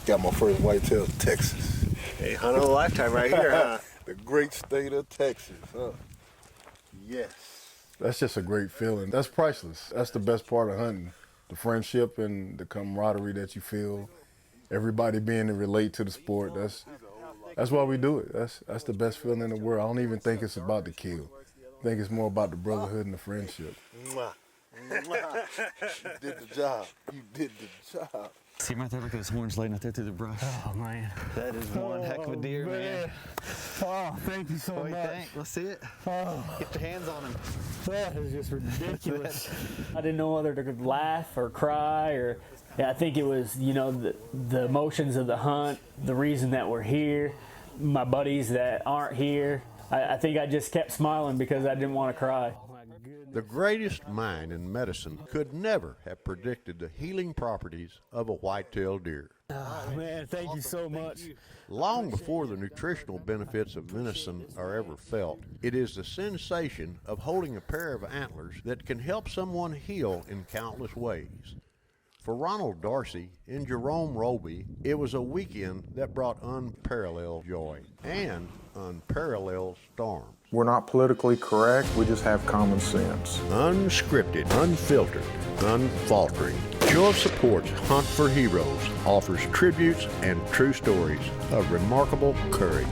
Got my first whitetail in Texas. Hey, hunt of a lifetime right here, huh? The great state of Texas, huh? Yes. That's just a great feeling. That's priceless. That's the best part of hunting. The friendship and the camaraderie that you feel. Everybody being to relate to the sport. That's why we do it. That's the best feeling in the world. I don't even think it's about the kill. I think it's more about the brotherhood and the friendship. Mwah. Mwah. You did the job. You did the job. See him right there, look at his horns laying out there through the brush. Oh, man. That is one heck of a deer, man. Oh, thank you so much. Let's see it. Oh. Get your hands on him. That is just ridiculous. I didn't know whether to laugh or cry or, yeah, I think it was, you know, the emotions of the hunt, the reason that we're here, my buddies that aren't here. I think I just kept smiling because I didn't want to cry. The greatest mind in medicine could never have predicted the healing properties of a white-tailed deer. Oh, man, thank you so much. Long before the nutritional benefits of venison are ever felt, it is the sensation of holding a pair of antlers that can help someone heal in countless ways. For Ronald Dorsey and Jerome Roby, it was a weekend that brought unparalleled joy and unparalleled storms. We're not politically correct, we just have common sense. Unscripted, unfiltered, unfaltering. Show of Support's Hunt for Heroes offers tributes and true stories of remarkable courage.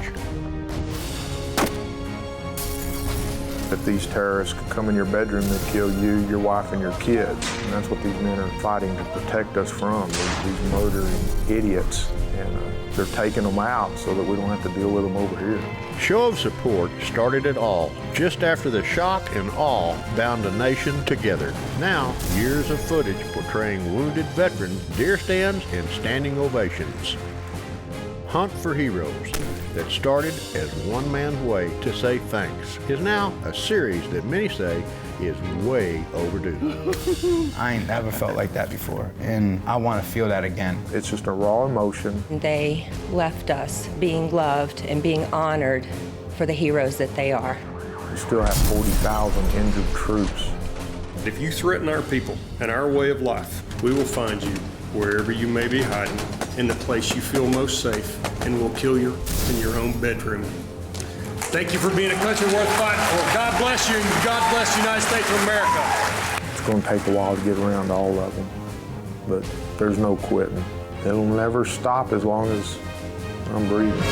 That these terrorists could come in your bedroom and kill you, your wife, and your kids. And that's what these men are fighting to protect us from, these murdering idiots. And they're taking them out so that we don't have to deal with them over here. Show of Support started it all just after the shock and awe bound a nation together. Now, years of footage portraying wounded veterans, deer stands, and standing ovations. Hunt for Heroes, that started as one man's way to say thanks, is now a series that many say is way overdue. I ain't never felt like that before, and I want to feel that again. It's just a raw emotion. They left us being loved and being honored for the heroes that they are. We still have 40,000 injured troops. If you threaten our people and our way of life, we will find you wherever you may be hiding, in the place you feel most safe, and we'll kill you in your own bedroom. Thank you for being a country worth fighting for. God bless you, and God bless the United States of America. It's going to take a while to get around all of them, but there's no quitting. It'll never stop as long as I'm breathing.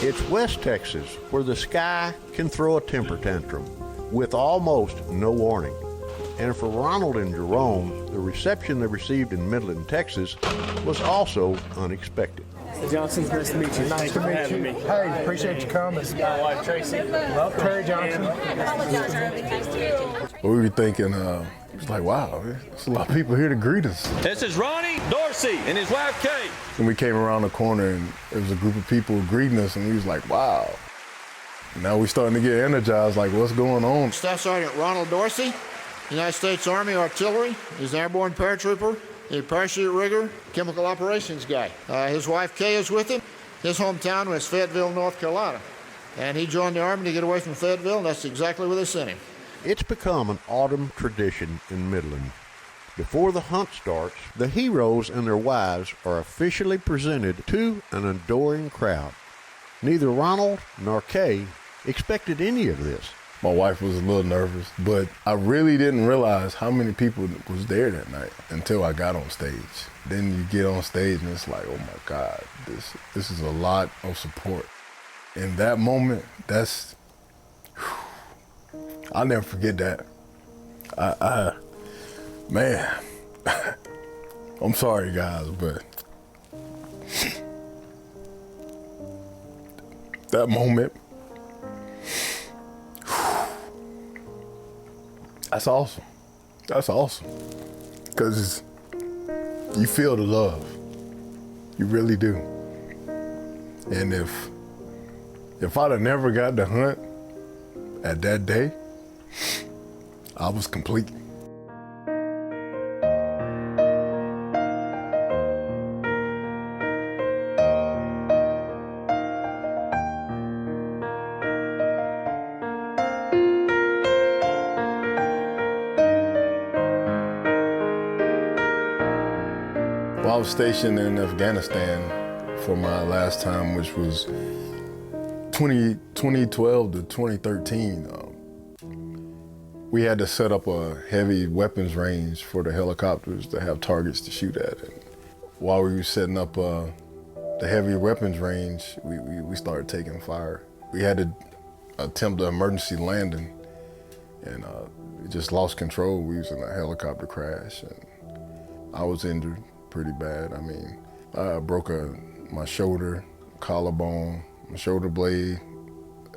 It's West Texas, where the sky can throw a temper tantrum with almost no warning. And for Ronald and Jerome, the reception they received in Midland, Texas was also unexpected. Johnson, nice to meet you. Nice to meet you. Hey, appreciate you coming. My wife, Tracy. Terry Johnson. We were thinking, it's like, wow, there's a lot of people here to greet us. This is Ronnie Dorsey and his wife, Kate. And we came around the corner and there was a group of people greeting us and we was like, wow. Now we starting to get energized, like what's going on? Staff Sergeant Ronald Dorsey, United States Army Artillery. He's an airborne paratrooper, a parachute rigger, chemical operations guy. His wife, Kay, is with him. His hometown was Fayetteville, North Carolina. And he joined the Army to get away from Fayetteville, and that's exactly where they sent him. It's become an autumn tradition in Midland. Before the hunt starts, the heroes and their wives are officially presented to an adoring crowd. Neither Ronald nor Kay expected any of this. My wife was a little nervous, but I really didn't realize how many people was there that night until I got on stage. Then you get on stage and it's like, oh my God, this is a lot of support. In that moment, I'll never forget that. Man, I'm sorry guys, but that moment, that's awesome. That's awesome. Because you feel the love. You really do. And if I'd have never got to hunt at that day, I was complete. Well, I was stationed in Afghanistan for my last time, which was 2012 to 2013. We had to set up a heavy weapons range for the helicopters to have targets to shoot at. And while we were setting up the heavy weapons range, we started taking fire. We had to attempt an emergency landing, and we just lost control. We was in a helicopter crash, and I was injured pretty bad. I mean, I broke my shoulder, collarbone, my shoulder blade,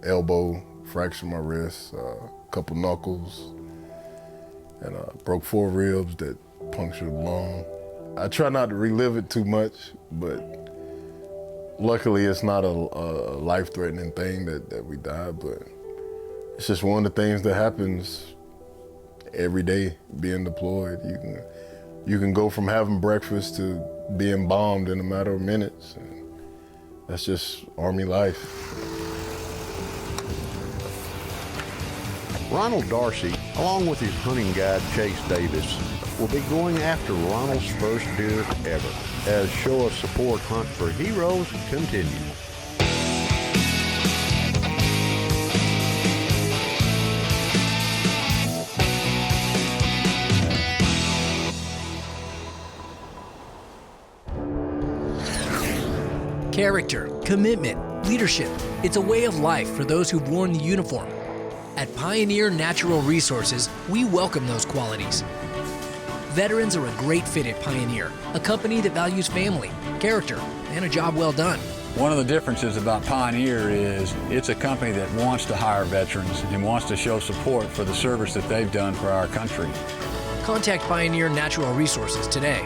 elbow, fractured my wrist, a couple knuckles, and broke 4 ribs that punctured the lung. I try not to relive it too much, but luckily it's not a life-threatening thing that we died, but it's just one of the things that happens every day being deployed. You can go from having breakfast to being bombed in a matter of minutes. And that's just Army life. Ronald Darcy, along with his hunting guide Chase Davis, will be going after Ronald's first deer ever as Show of Support Hunt for Heroes continues. Character, commitment, leadership. It's a way of life for those who've worn the uniform. At Pioneer Natural Resources, we welcome those qualities. Veterans are a great fit at Pioneer, a company that values family, character, and a job well done. One of the differences about Pioneer is it's a company that wants to hire veterans and wants to show support for the service that they've done for our country. Contact Pioneer Natural Resources today.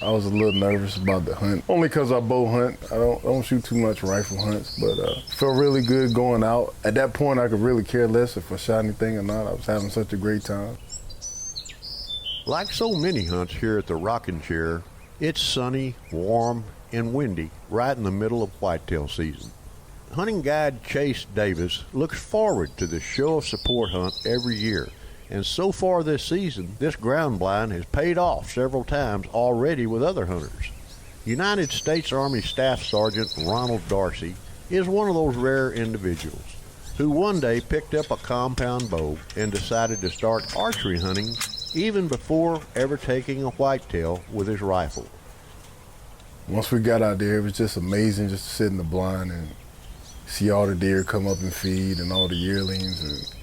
I was a little nervous about the hunt, only because I bow hunt. I don't shoot too much rifle hunts, but felt really good going out. At that point, I could really care less if I shot anything or not. I was having such a great time. Like so many hunts here at the Rocking Chair, it's sunny, warm, and windy right in the middle of whitetail season. Hunting guide Chase Davis looks forward to the Show of Support hunt every year And so far this season, this ground blind has paid off several times already with other hunters. United States Army Staff Sergeant Ronald Dorsey is one of those rare individuals who one day picked up a compound bow and decided to start archery hunting even before ever taking a whitetail with his rifle. Once we got out there, it was just amazing just to sit in the blind and see all the deer come up and feed and all the yearlings. And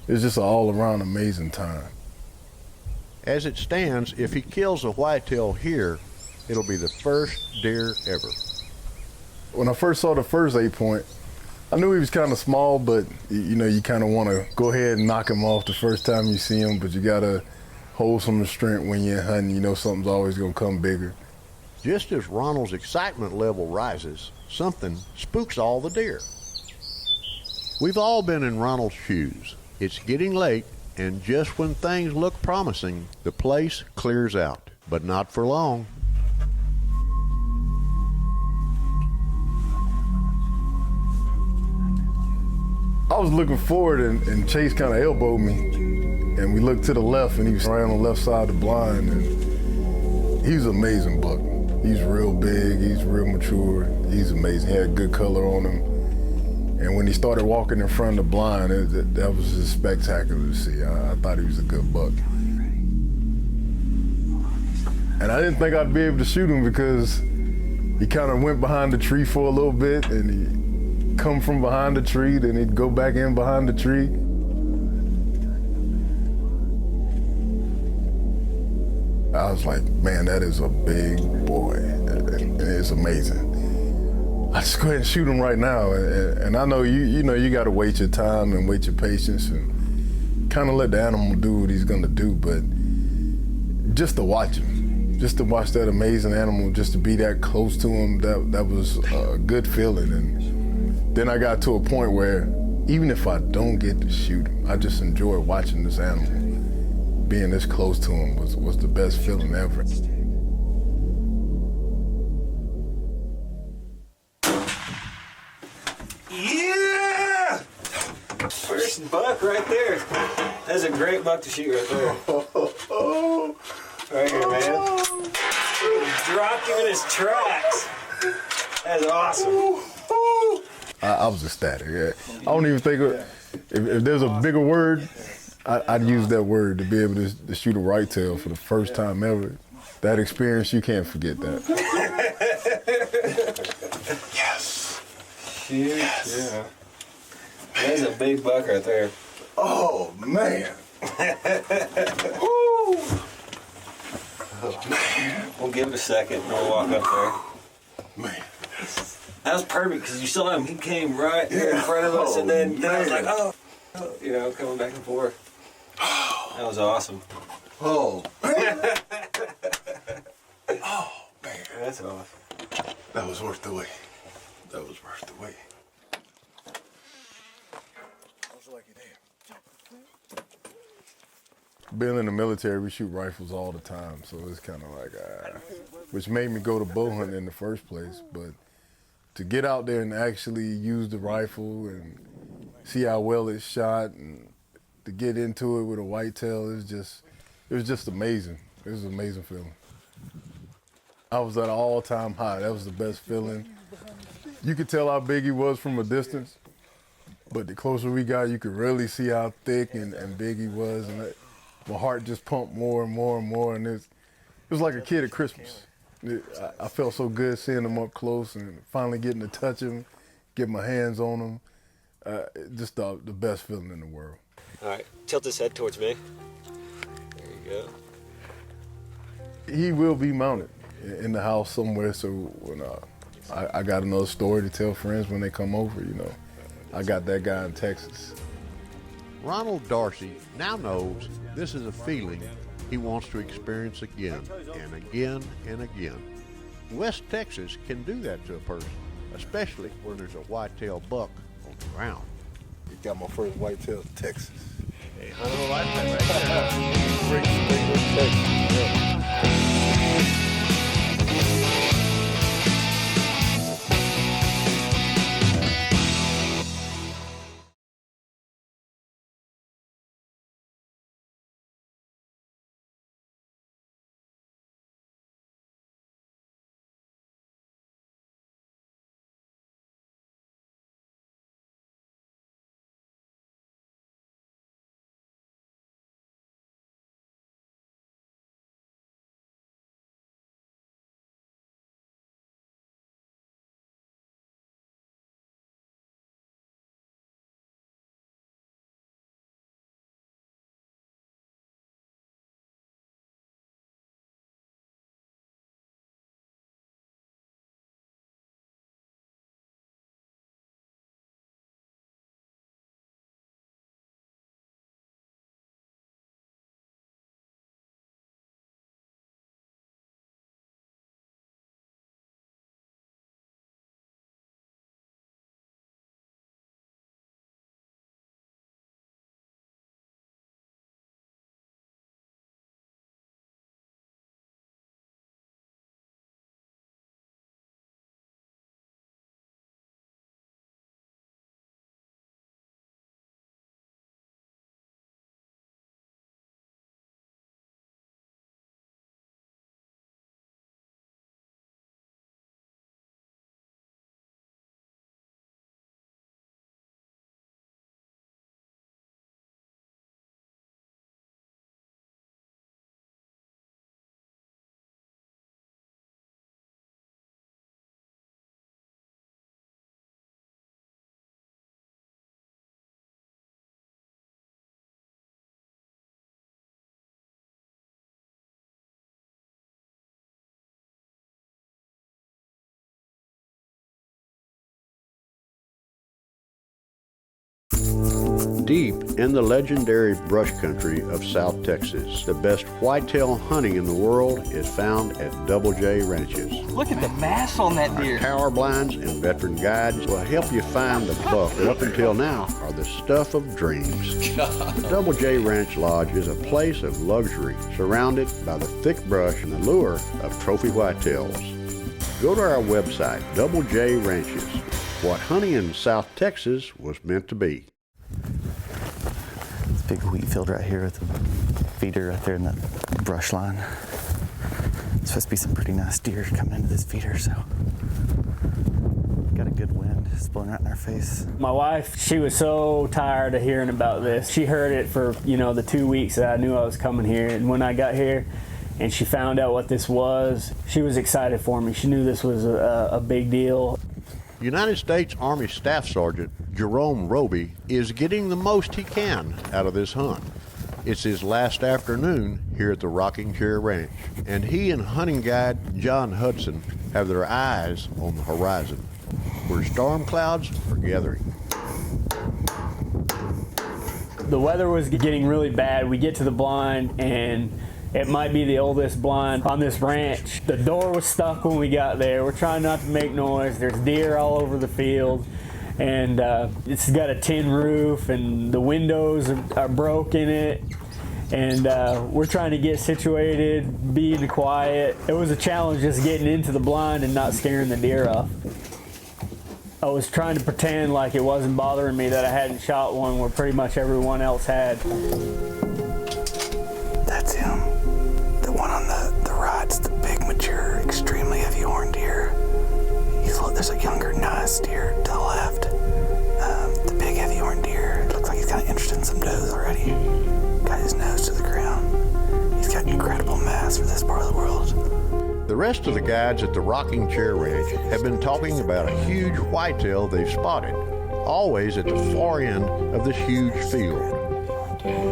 it was just an all-around amazing time. As it stands, if he kills a whitetail here, it'll be the first deer ever. When I first saw the first 8-point, I knew he was kind of small, but you kind of want to go ahead and knock him off the first time you see him, but you got to hold some restraint when you're hunting. You know something's always going to come bigger. Just as Ronald's excitement level rises, something spooks all the deer. We've all been in Ronald's shoes. It's getting late, and just when things look promising, the place clears out, but not for long. I was looking forward, and Chase kind of elbowed me, and we looked to the left, and he was right on the left side of the blind, and he's an amazing buck. He's real big, he's real mature, he's amazing. He had good color on him, and when he started walking in front of the blind, that was just spectacular to see. I thought he was a good buck. And I didn't think I'd be able to shoot him because he kind of went behind the tree for a little bit, and he come from behind the tree, then he'd go back in behind the tree. I was like, man, that is a big boy, and it's amazing. I just go ahead and shoot him right now, and I know you got to wait your time and wait your patience and kind of let the animal do what he's gonna do, but just to watch him, just to watch that amazing animal, just to be that close to him, that was a good feeling. And then I got to a point where even if I don't get to shoot him, I just enjoy watching this animal. Being this close to him was the best feeling ever. Yeah! First buck right there. That's a great buck to shoot right there. Right here, man. Dropped him in his tracks. That's awesome. I was ecstatic. Yeah. I don't even think if there's a bigger word, I'd use that word to be able to shoot a whitetail for the first time ever. That experience, you can't forget that. Yes. Shoot. Yes. Yeah. There's a big buck right there. Oh, man. Oh, man. We'll give it a second and we'll walk up there. Man. That was perfect because you saw him. He came right there in front of us, and then I was like, oh, coming back and forth. That was awesome. Oh, man. Oh, man. That's awesome. That was worth the wait. That was worth the wait. Being in the military, we shoot rifles all the time, so it's kind of like, which made me go to bow hunting in the first place. But to get out there and actually use the rifle and see how well it's shot, and to get into it with a whitetail, it was just amazing. It was an amazing feeling. I was at an all-time high. That was the best feeling. You could tell how big he was from a distance, but the closer we got, you could really see how thick and big he was, and my heart just pumped more and more and more, and it was like a kid at Christmas. I felt so good seeing him up close and finally getting to touch him, get my hands on him. Just the best feeling in the world. All right, tilt his head towards me. There you go. He will be mounted in the house somewhere, so when I got another story to tell friends when they come over, I got that guy in Texas. Ronald Dorsey now knows this is a feeling he wants to experience again and again and again. West Texas can do that to a person, especially when there's a whitetail buck on the ground. He got my first whitetail in Texas. Hey, hunt of a lifetime right there. Great Texas. Yeah. deep in the legendary brush country of South Texas. The best whitetail hunting in the world is found at Double J Ranches. Look at the mass on that deer. Our tower blinds and veteran guides will help you find the buck that up until now are the stuff of dreams. The Double J Ranch Lodge is a place of luxury, surrounded by the thick brush and the lure of trophy whitetails. Go to our website, Double J Ranches. What hunting in South Texas was meant to be. This big wheat field right here with the feeder right there in the brush line. It's supposed to be some pretty nice deer coming into this feeder, so got a good wind. It's blowing right in our face. My wife, she was so tired of hearing about this. She heard it for, the 2 weeks that I knew I was coming here. And when I got here and she found out what this was, she was excited for me. She knew this was a big deal. United States Army Staff Sergeant Jerome Roby is getting the most he can out of this hunt. It's his last afternoon here at the Rocking Chair Ranch, and he and hunting guide John Hudson have their eyes on the horizon, where storm clouds are gathering. The weather was getting really bad. We get to the blind, and it might be the oldest blind on this ranch. The door was stuck when we got there. We're trying not to make noise. There's deer all over the field, and it's got a tin roof, and the windows are broke in it. And we're trying to get situated, being quiet. It was a challenge just getting into the blind and not scaring the deer off. I was trying to pretend like it wasn't bothering me that I hadn't shot one where pretty much everyone else had. That's him. The one on the right's the big, mature, extremely heavy horn deer. There's a younger, nice deer to the left. The big, heavy horn deer, it looks like he's kind of interested in some does already. Got his nose to the ground. He's got incredible mass for this part of the world. The rest of the guides at the Rocking Chair Ranch have been talking about a huge whitetail they've spotted, always at the far end of this huge field.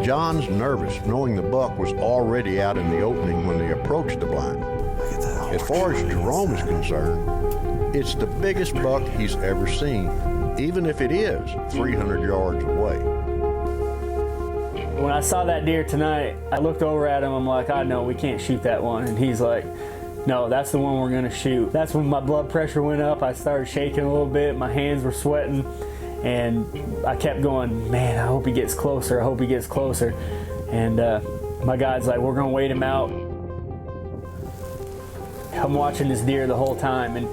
John's nervous, knowing the buck was already out in the opening when they approached the blind. As far as Jerome is concerned, it's the biggest buck he's ever seen, even if it is 300 yards away. When I saw that deer tonight, I looked over at him, I'm like, I know we can't shoot that one. And he's like, no, that's the one we're gonna shoot. That's when my blood pressure went up. I started shaking a little bit, my hands were sweating, and I kept going, man, I hope he gets closer, I hope he gets closer. And my guide's like, we're gonna wait him out. I'm watching this deer the whole time, and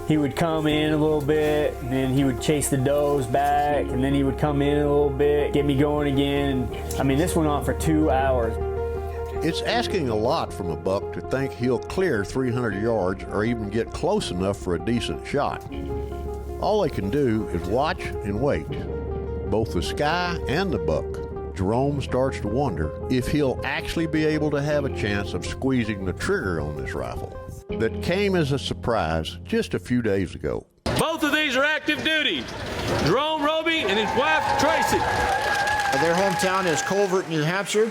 he would come in a little bit, and then he would chase the does back, and then he would come in a little bit, get me going again. I mean, this went on for 2 hours. It's asking a lot from a buck to think he'll clear 300 yards or even get close enough for a decent shot. All they can do is watch and wait. Both the sky and the buck. Jerome starts to wonder if he'll actually be able to have a chance of squeezing the trigger on this rifle that came as a surprise just a few days ago. Both of these are active duty. Jerome Roby and his wife, Tracy. Their hometown is Culvert, New Hampshire.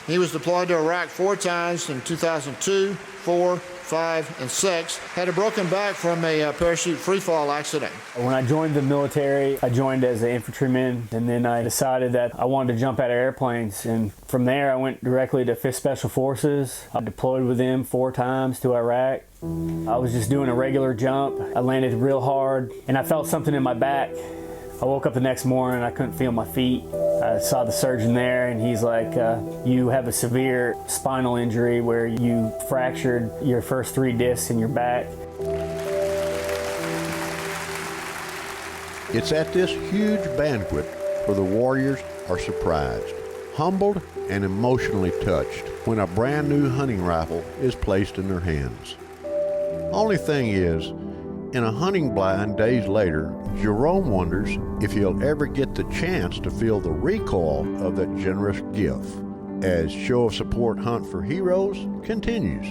He was deployed to Iraq 4 times in 2002, 4, 5, and 6. Had a broken back from a parachute freefall accident. When I joined the military, I joined as an infantryman, and then I decided that I wanted to jump out of airplanes. And from there, I went directly to 5th Special Forces. I deployed with them 4 times to Iraq. I was just doing a regular jump. I landed real hard, and I felt something in my back. I woke up the next morning, I couldn't feel my feet. I saw the surgeon there, and he's like, you have a severe spinal injury where you fractured your first 3 discs in your back. It's at this huge banquet where the warriors are surprised, humbled, and emotionally touched when a brand new hunting rifle is placed in their hands. Only thing is, in a hunting blind days later, Jerome wonders if he'll ever get the chance to feel the recoil of that generous gift as Show of Support Hunt for Heroes continues.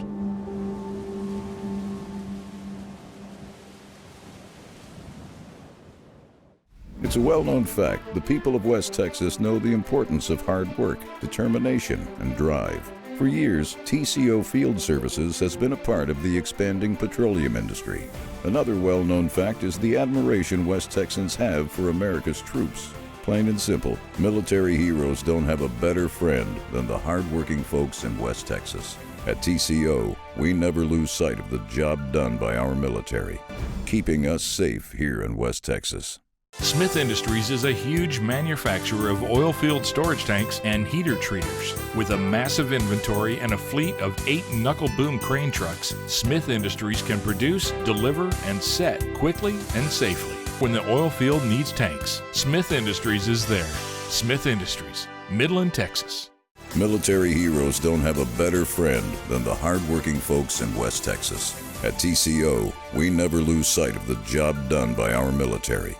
It's a well-known fact the people of West Texas know the importance of hard work, determination, and drive. For years, TCO Field Services has been a part of the expanding petroleum industry. Another well-known fact is the admiration West Texans have for America's troops. Plain and simple, military heroes don't have a better friend than the hardworking folks in West Texas. At TCO, we never lose sight of the job done by our military, keeping us safe here in West Texas. Smith Industries is a huge manufacturer of oil field storage tanks and heater treaters. With a massive inventory and a fleet of 8 knuckle boom crane trucks, Smith Industries can produce, deliver, and set quickly and safely. When the oil field needs tanks, Smith Industries is there. Smith Industries, Midland, Texas. Military heroes don't have a better friend than the hardworking folks in West Texas. At TCO, we never lose sight of the job done by our military.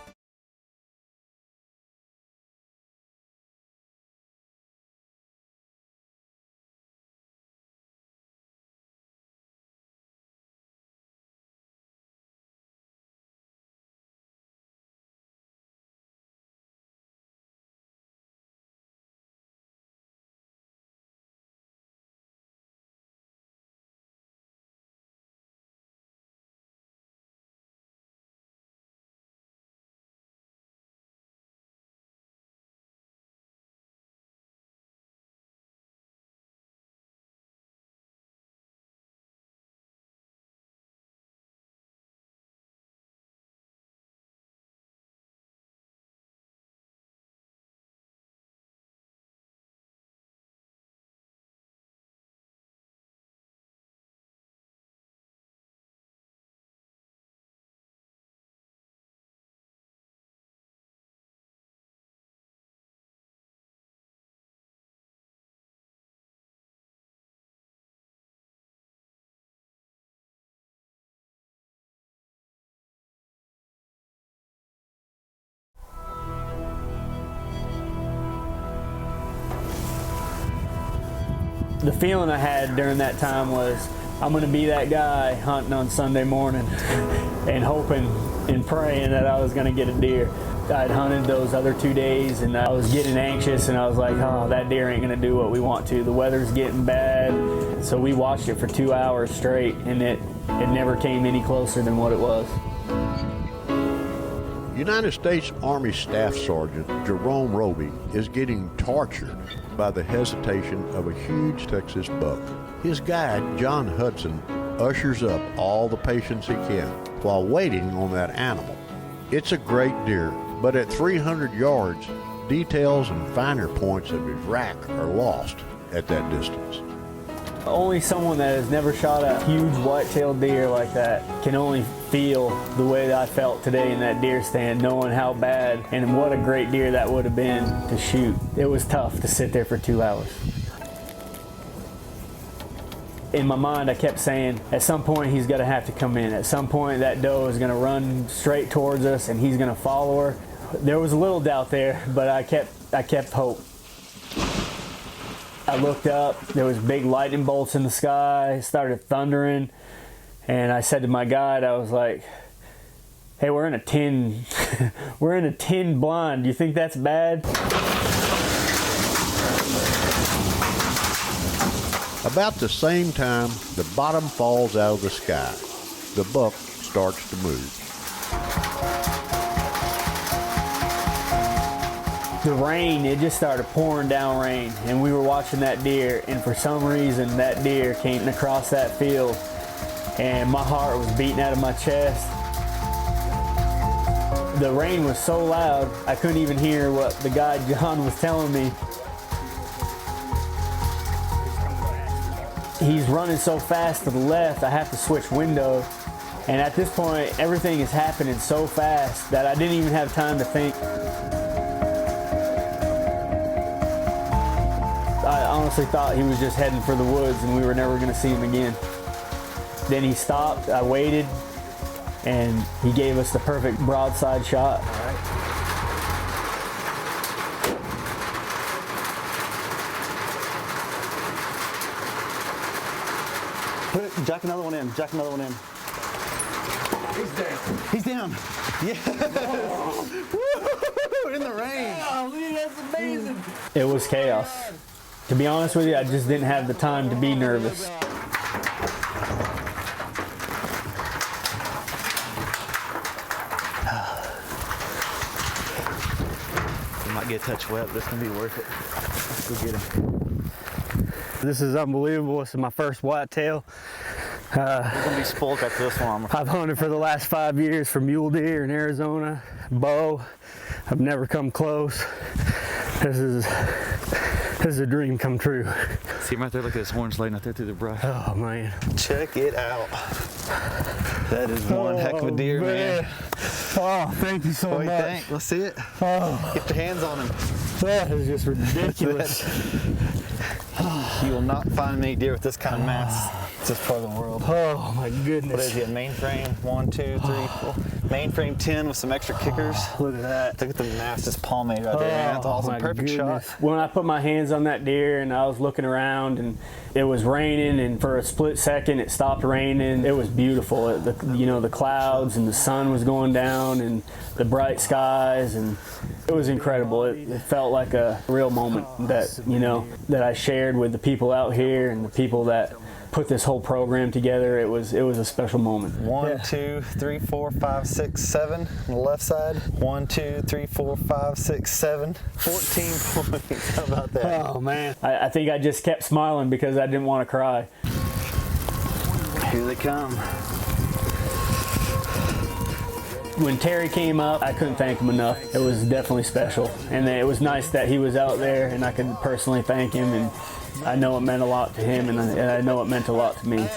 The feeling I had during that time was, I'm going to be that guy hunting on Sunday morning and hoping and praying that I was going to get a deer. I'd hunted those other 2 days and I was getting anxious and I was like, oh, that deer ain't going to do what we want to. The weather's getting bad. So we watched it for 2 hours straight and it never came any closer than what it was. United States Army Staff Sergeant Jerome Roby is getting tortured by the hesitation of a huge Texas buck. His guide, John Hudson, ushers up all the patience he can while waiting on that animal. It's a great deer, but at 300 yards, details and finer points of his rack are lost at that distance. Only someone that has never shot a huge white-tailed deer like that can only feel the way that I felt today in that deer stand, knowing how bad and what a great deer that would have been to shoot. It was tough to sit there for 2 hours. In my mind, I kept saying, at some point he's going to have to come in. At some point that doe is going to run straight towards us and he's going to follow her. There was a little doubt there, but I kept hope. I looked up, there was big lightning bolts in the sky, it started thundering, and I said to my guide, I was like, hey, we're in a 10 blind, do you think that's bad? About the same time, the bottom falls out of the sky. The buck starts to move. The rain, it just started pouring down rain, and we were watching that deer, and for some reason that deer came across that field, and my heart was beating out of my chest. The rain was so loud, I couldn't even hear what the guide John was telling me. He's running so fast to the left, I have to switch window, and at this point, everything is happening so fast that I didn't even have time to think. I honestly thought he was just heading for the woods and we were never going to see him again. Then he stopped, I waited, and he gave us the perfect broadside shot. Jack another one in, jack another one in. He's down. He's down. Yeah. In the rain. Oh, man, that's amazing. It was chaos. To be honest with you, I just didn't have the time to be nervous. might get a touch wet, but it's going to be worth it. Let's go get him. This is unbelievable. This is my first whitetail. We're going to be spoiled after this one. I've hunted for the last 5 years for mule deer in Arizona, bow. I've never come close. This is a dream come true. See him right there, look at his horns laying out there through the brush. Oh man. Check it out. That is one heck of a deer, man. Oh, thank you so What do you much. think? Let's see it. Oh. Get your hands on him. That is just ridiculous. You will not find many deer with this kind of mass. It's this part of the world. Oh my goodness. What is he, a mainframe? 1, 2, 3, 4. Mainframe 10 with some extra kickers. Look at that. Look at the mass just palmade right there, man. That's awesome. My Perfect goodness. shot. When I put my hands on that deer and I was looking around and it was raining, and for a split second it stopped raining. It was beautiful. The clouds and the sun was going down and the bright skies, and it was incredible. It felt like a real moment that I shared with the people out here and the people that put this whole program together. It was a special moment. 1, 2, 3, 4, 5, 6, 7 on the left side. 1, 2, 3, 4, 5, 6, 7. 14 points. How about that? Oh man. I think I just kept smiling because I didn't want to cry. Here they come. When Terry came up, I couldn't thank him enough. It was definitely special. And it was nice that he was out there and I could personally thank him, and I know it meant a lot to him, and I know it meant a lot to me.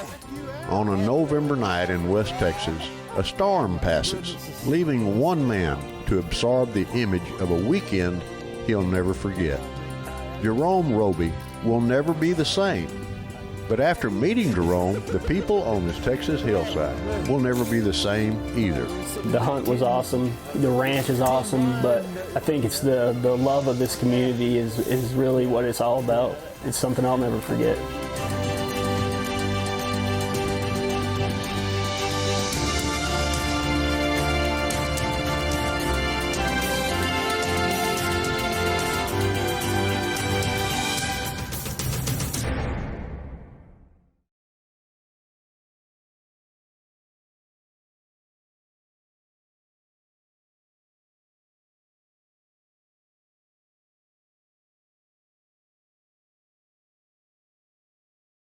On a November night in West Texas, a storm passes, leaving one man to absorb the image of a weekend he'll never forget. Jerome Roby will never be the same. But after meeting Jerome, the people on this Texas hillside will never be the same either. The hunt was awesome. The ranch is awesome, but I think it's the love of this community is really what it's all about. It's something I'll never forget.